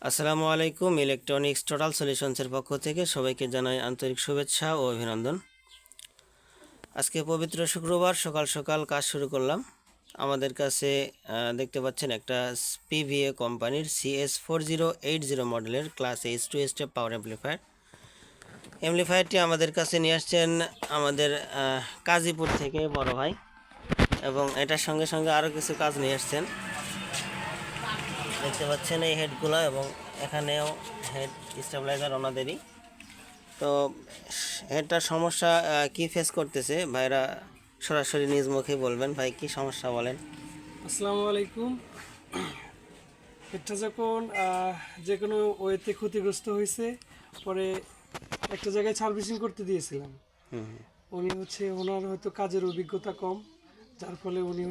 আসসালামু আলাইকুম। Electronics total সলিউশনসের পক্ষ থেকে সবাইকে জানাই আন্তরিক শুভেচ্ছা ও অভিনন্দন। আজকে পবিত্র শুক্রবার সকাল সকাল কাজ শুরু করলাম। আমাদের কাছে দেখতে পাচ্ছেন একটা পিভিএ কোম্পানির CS4080 মডেলের ক্লাস H2 স্টেপ পাওয়ার অ্যাম্প্লিফায়ারটি আমাদের কাছে নিয়ে আসছেন আমাদের কাজীপুর থেকে বড় ভাই, এবং এটার সঙ্গে সঙ্গে আরও কিছু কাজ নিয়ে আসছেন। দেখতে পাচ্ছেন এই হেডগুলো, এবং এখানেও হেড স্টেবিলাইজার ওনাদেরই। তো হেডটার সমস্যা কি ফেস করতেছে ভাইরা সরাসরি নিজ মুখে বলবেন। ভাই কি সমস্যা বলেন। আসসালামু আলাইকুম। এটা যখন যে কোনো ওয়েতে ক্ষতিগ্রস্ত হয়েছে, পরে একটা জায়গায় সার্ভিসিং করতে দিয়েছিলাম। উনি ওনার হয়তো কাজের অভিজ্ঞতা কম, যার ফলে উনি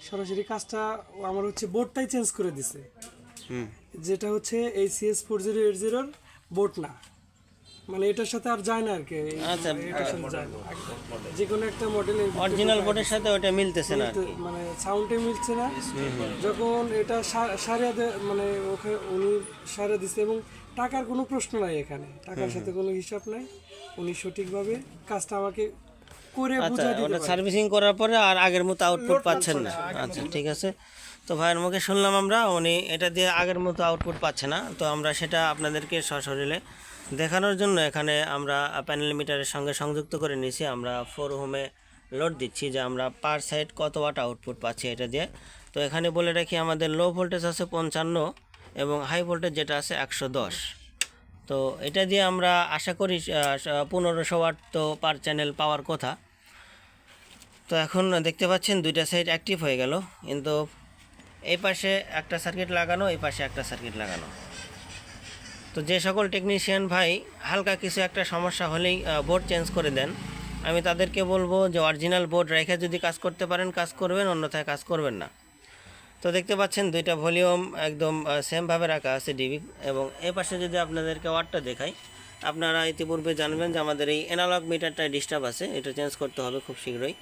সরাসরি কাজটা আমার বোর্ডটাই চেঞ্জ করে দিছে। যেটা এই CS4080 বোর্ড না, মানে এটার সাথে আর যায় না আর কি। আচ্ছা, এটার সাথে যায় না, যে কোনো একটা মডেল অরিজিনাল বোর্ডের সাথে ওটা মিলতেছে না আর কি। মানে সাউন্ডে মিলছে না। যখন এটা মানে ওখানে উনি সারা দিচ্ছে, এবং টাকার কোনো প্রশ্ন নাই, এখানে টাকার সাথে কোনো হিসাব নাই। উনি সঠিকভাবে কাজটা আমাকে করে আচ্ছা, বুঝিয়ে দিতে ওটা পারে। সার্ভিসিং করার পরে আর আগের মতো আউটপুট পাচ্ছেন না। আচ্ছা, ঠিক আছে। তো ভাইয়ের মুখে শুনলাম আমরা উনি এটা দিয়ে আগের মতো আউটপুট পাচ্ছে না। তো আমরা সেটা আপনাদেরকে সশরীরে দেখানোর জন্য এখানে আমরা প্যানেল মিটারের সঙ্গে সংযুক্ত করে নিয়েছি। আমরা 4 ওহমে লোড দিচ্ছি যে আমরা পার সাইড কত ওয়াট আউটপুট পাচ্ছি এটা দিয়ে। তো এখানে বলে রাখি আমাদের লো ভোল্টেজ আছে 55 এবং হাই ভোল্টেজ যেটা আছে 110। তো এটা দিয়ে আমরা আশা করি 1500 ওয়াট তো পার চ্যানেল পাওয়ার কথা। তো এখন দেখতে পাচ্ছেন দুইটা সাইড অ্যাক্টিভ হয়ে গেল, কিন্তু এই পাশে একটা সার্কিট লাগানো, এই পাশে একটা সার্কিট লাগানো। তো যে সকল টেকনিশিয়ান ভাই হালকা কিছু একটা সমস্যা হলেই বোর্ড চেঞ্জ করে দেন, আমি তাদেরকে বলবো যে অরিজিনাল বোর্ড রেখে যদি কাজ করতে পারেন কাজ করবেন, অন্যথায় কাজ করবেন না। তো দেখতে পাচ্ছেন দুইটা ভলিউম একদম সেমভাবে রাখা আছে ডিবি। এবং এই পাশে যদি আপনাদেরকে ওয়াটটা দেখাই, আপনারা ইতিপূর্বে জানবেন যে আমাদের এই অ্যানালগ মিটারটায় ডিস্টার্ব আছে, এটা চেঞ্জ করতে হবে খুব শীঘ্রই।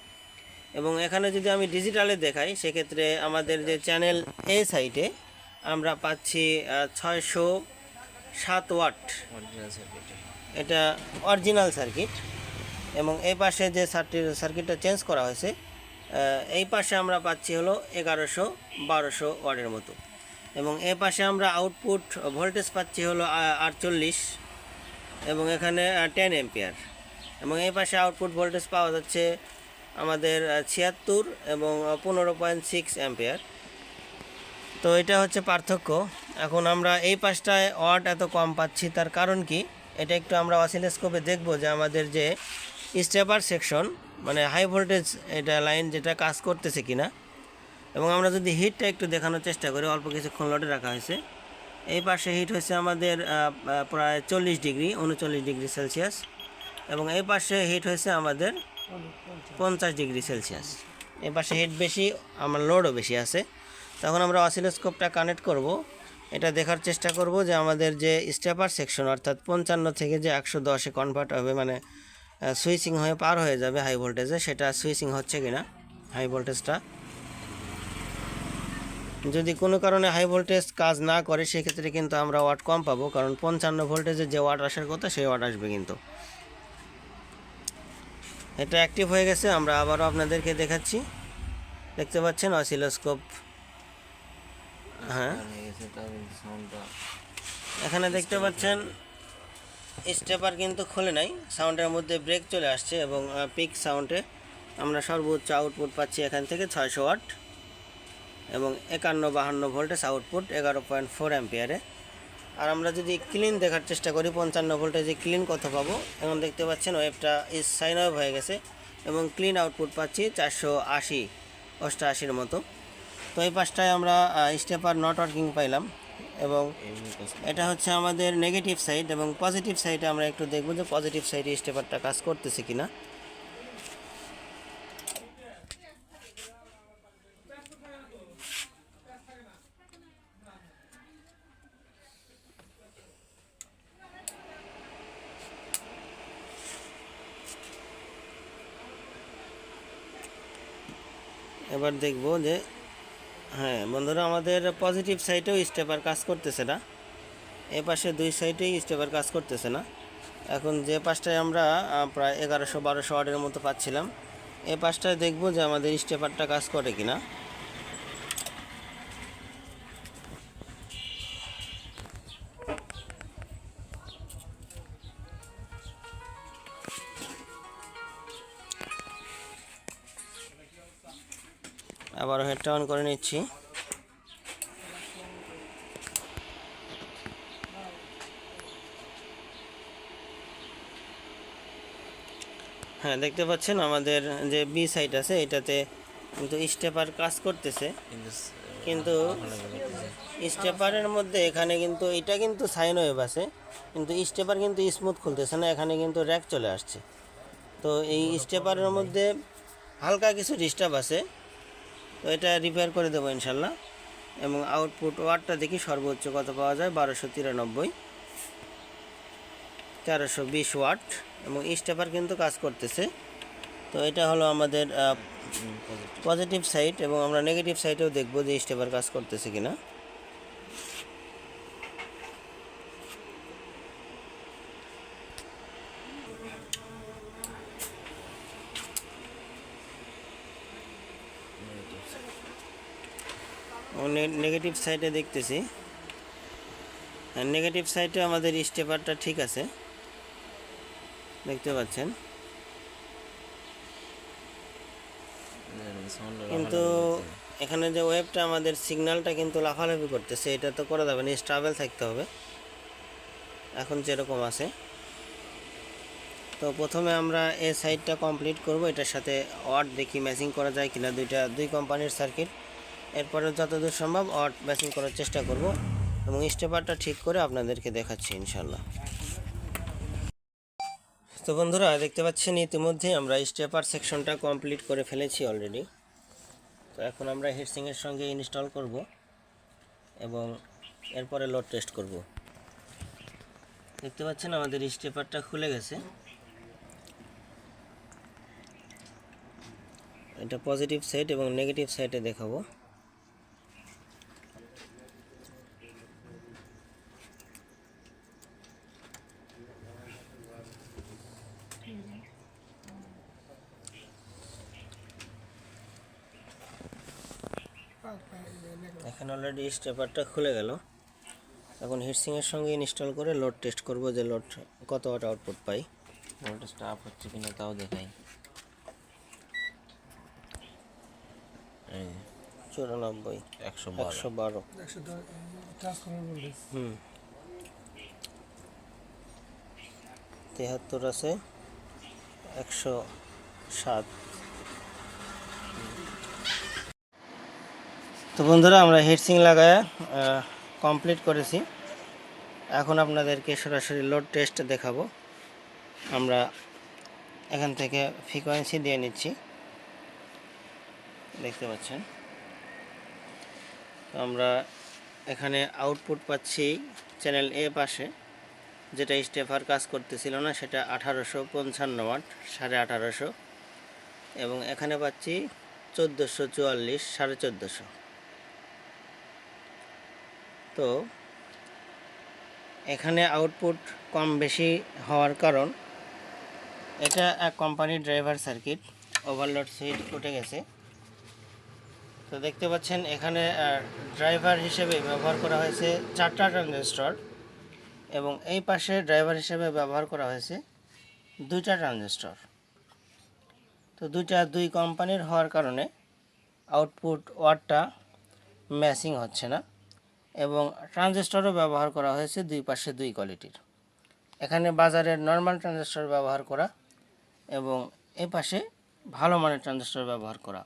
এবং এখানে যদি আমি ডিজিটালে দেখাই, সেক্ষেত্রে আমাদের যে চ্যানেল এ সাইটে আমরা পাচ্ছি 607 ওয়াট এটা অরিজিনাল সার্কিট। এবং এই পাশে যে সার্কিটটা চেঞ্জ করা হয়েছে, এই পাশে আমরা পাচ্ছি হলো 1100-1200 ওয়াটের মতো। এবং এই পাশে আমরা আউটপুট ভোল্টেজ পাচ্ছি হলো 48, এবং এখানে 10 এম্পিয়ার। এবং এই পাশে আউটপুট ভোল্টেজ পাওয়া যাচ্ছে আমাদের 76 এবং 15.6 অ্যাম্পিয়ার। তো এটা হচ্ছে পার্থক্য। এখন আমরা এই পাশটায় ওয়াট এত কম পাচ্ছি, তার কারণ কি এটা একটু আমরা অসিলোস্কোপে দেখব যে আমাদের যে স্টেপার সেকশন মানে হাই ভোল্টেজ এটা লাইন যেটা কাজ করতেছে কিনা। এবং আমরা যদি হিটটা একটু দেখানোর চেষ্টা করি, অল্প কিছুক্ষণ লোডে রাখা হয়েছে, এই পাশে হিট হয়েছে আমাদের প্রায় 40 ডিগ্রি 39 ডিগ্রি সেলসিয়াস, এবং এই পাশে হিট হয়েছে আমাদের 50 ডিগ্রি সেলসিয়াস। এই পাশে হিট বেশি, আমার লোডও বেশি আছে। তখন আমরা অসিলোস্কোপটা কানেক্ট করব, এটা দেখার চেষ্টা করব যে আমাদের যে স্টেপার সেকশন অর্থাৎ 55 থেকে যে 110-এ কনভার্ট হবে, মানে সুইচিং হয়ে পার হয়ে যাবে হাই ভোল্টেজে, সেটা সুইচিং হচ্ছে কিনা হাই ভোল্টেজটা। যদি কোনো কারণে হাই ভোল্টেজ কাজ না করে, সেক্ষেত্রে কিন্তু আমরা ওয়াট কম পাবো, কারণ 55 ভোল্টেজে যে ওয়াট আসার কথা সেই ওয়াট আসবে। কিন্তু এটা অ্যাক্টিভ হয়ে গেছে, আমরা আবারও আপনাদেরকে দেখাচ্ছি। দেখতে পাচ্ছেন অসিলোস্কোপ, হ্যাঁ এখানে দেখতে পাচ্ছেন স্টেপার কিন্তু খোলে নাই, সাউন্ডের মধ্যে ব্রেক চলে আসছে, এবং পিক সাউন্ডে আমরা সর্বোচ্চ আউটপুট পাচ্ছি এখান থেকে 600 ওয়াট এবং 51-52 ভোল্টেজ আউটপুট 11.4 অ্যাম্পিয়ারে। আর আমরা যদি ক্লিন দেখার চেষ্টা করি 55 ভোল্টেজে ক্লিন কত পাবো, এখন দেখতে পাচ্ছেন ওয়েভটা সাইন ওয়েভ হয়ে গেছে, এবং ক্লিন আউটপুট পাচ্ছি 480-88 মতো। তো এই পাশটায় আমরা স্টেপার নট ওয়ার্কিং পাইলাম, এবং এটা হচ্ছে আমাদের নেগেটিভ সাইড। এবং পজিটিভ সাইডে আমরা একটু দেখব যে পজিটিভ সাইডে স্টেপারটা কাজ করতেছে কিনা। এবার দেখব যে হ্যাঁ বন্ধুরা, আমাদের পজিটিভ সাইডেও স্টেপার কাজ করতেছে না। এই পাশে দুই সাইডেই স্টেপার কাজ করতেছে না। এখন যে পাশটায় আমরা প্রায় 1100-1200 ওয়াটের মতো পাচ্ছিলাম, এই পাশটায় দেখব যে আমাদের স্টেপারটা কাজ করে কিনা। আবারও হেডটা অন করে নিচ্ছি। হ্যাঁ, দেখতে পাচ্ছেন আমাদের যে বি সাইড আছে এটাতে কিন্তু স্টেপার কাজ করতেছে, কিন্তু স্টেপারের মধ্যে এখানে কিন্তু এটা কিন্তু সাইন ওয়েভ আছে, কিন্তু স্টেপার কিন্তু স্মুথ খুলতেছে না, এখানে কিন্তু র্যাক চলে আসছে। তো এই স্টেপারের মধ্যে হালকা কিছু ডিস্টার্ব আছে, তো এটা রিপেয়ার করে দেবো ইনশাল্লাহ। এবং আউটপুট ওয়াটটা দেখি সর্বোচ্চ কত পাওয়া যায়, 1293, 1320 ওয়াট, এবং স্টেপার কিন্তু কাজ করতেছে। তো এটা হলো আমাদের পজিটিভ সাইড, এবং আমরা নেগেটিভ সাইডেও দেখবো যে স্টেপার কাজ করতেছে কিনা। নেগেটিভ সাইডে দেখতেছি, নেগেটিভ সাইডে আমাদের স্টেপারটা ঠিক আছে, দেখতে পাচ্ছেন। কিন্তু এখানে যে ওয়েবটা আমাদের সিগন্যালটা কিন্তু লাফালাফি করতেছে, এটা তো করা যাবে না, স্টেবল থাকতে হবে এখন যেরকম আছে। তো প্রথমে আমরা এই সাইডটা কমপ্লিট করব, এটার সাথে ওয়াট দেখি ম্যাচিং করা যায় কিনা, দুই কোম্পানির সার্কিট। এরপরে যতদূর সম্ভব ওয়াট ম্যাচিং করার চেষ্টা করব, এবং স্টেপারটা ঠিক করে আপনাদেরকে দেখাচ্ছি ইনশাল্লাহ। তো বন্ধুরা, দেখতে পাচ্ছেন ইতিমধ্যে আমরা স্টেপার সেকশনটা কমপ্লিট করে ফেলেছি অলরেডি। তো এখন আমরা হিটসিংয়ের সঙ্গে ইনস্টল করব এবং এরপরে লোড টেস্ট করব। দেখতে পাচ্ছেন আমাদের স্টেপারটা খুলে গেছে, এটা পজিটিভ সাইড এবং নেগেটিভ সাইডে দেখাবো। এখন অলরেডি স্টেপারটা খুলে গেল। এখন হিটসিংয়ের সঙ্গে ইনস্টল করে লোড টেস্ট করব যে লোড কত ওয়াট আউটপুট পাই। ভোল্টেজটা আপ হচ্ছে কিনা তাও দেখাই। 94, 112। হুম, 73 আছে, 107। তো বন্ধুরা, আমরা হিটসিং লাগায় কমপ্লিট করেছি। এখন আপনাদেরকে সরাসরি লোড টেস্ট দেখাবো। আমরা এখান থেকে ফ্রিকোয়েন্সি দিয়ে নিচ্ছি, দেখতে পাচ্ছেন। তো আমরা এখানে আউটপুট পাচ্ছি চ্যানেল এ পাশে, যেটা স্টেপার কাজ করতেছিল না, সেটা 1855 ওয়াট, 1850। এবং এখানে পাচ্ছি 1444, 1450। তো এখানে আউটপুট কম বেশি হওয়ার কারণ, এটা এক কোম্পানির ড্রাইভার সার্কিট, ওভারলোড সুইচ উঠে গেছে। তো দেখতে পাচ্ছেন এখানে ড্রাইভার হিসেবে ব্যবহার করা হয়েছে 4টা ট্রানজিস্টর, এবং এই পাশে ড্রাইভার হিসেবে ব্যবহার করা হয়েছে 2টা ট্রানজিস্টর। তো দুই কোম্পানির হওয়ার কারণে আউটপুট ওয়াটটা ম্যাচিং হচ্ছে না, এবং ট্রানজিস্টরও ব্যবহার করা হয়েছে দুই পাশে দুই কোয়ালিটির। এখানে বাজারের নর্মাল ট্রানজিস্টর ব্যবহার করা এবং এই পাশে ভালো মানের ট্রানজিস্টর ব্যবহার করা,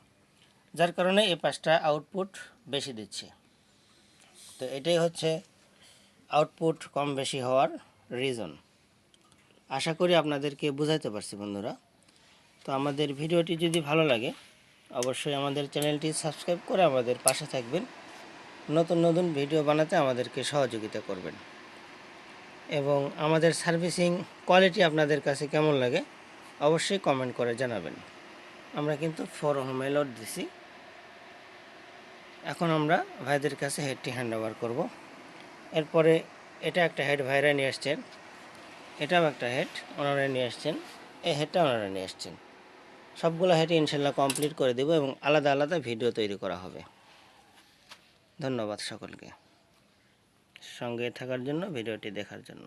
যার কারণে এই পাশটা আউটপুট বেশি দিচ্ছে। তো এটাই হচ্ছে আউটপুট কম বেশি হওয়ার রিজন। আশা করি আপনাদেরকে বুঝাইতে পারছি বন্ধুরা। তো আমাদের ভিডিওটি যদি ভালো লাগে, অবশ্যই আমাদের চ্যানেলটি সাবস্ক্রাইব করে আমাদের পাশে থাকবেন, নতুন নতুন ভিডিও বানাতে আমাদেরকে সহযোগিতা করবেন। এবং আমাদের সার্ভিসিং কোয়ালিটি আপনাদের কাছে কেমন লাগে অবশ্যই কমেন্ট করে জানাবেন। আমরা কিন্তু 4 হোমে লোড দিছি। এখন আমরা ভাইদের কাছে হেডটি হ্যান্ড ওভার করব। এরপরে এটা একটা হেড ভাইরা নিয়ে আসছেন, এটাও একটা হেড ওনারা নিয়ে আসছেন, এই হেডটা ওনারা নিয়ে আসছেন। সবগুলো হেড ইনশাল্লাহ কমপ্লিট করে দেব এবং আলাদা আলাদা ভিডিও তৈরি করা হবে। ধন্যবাদ সকলকে সঙ্গে থাকার জন্য, ভিডিওটি দেখার জন্য।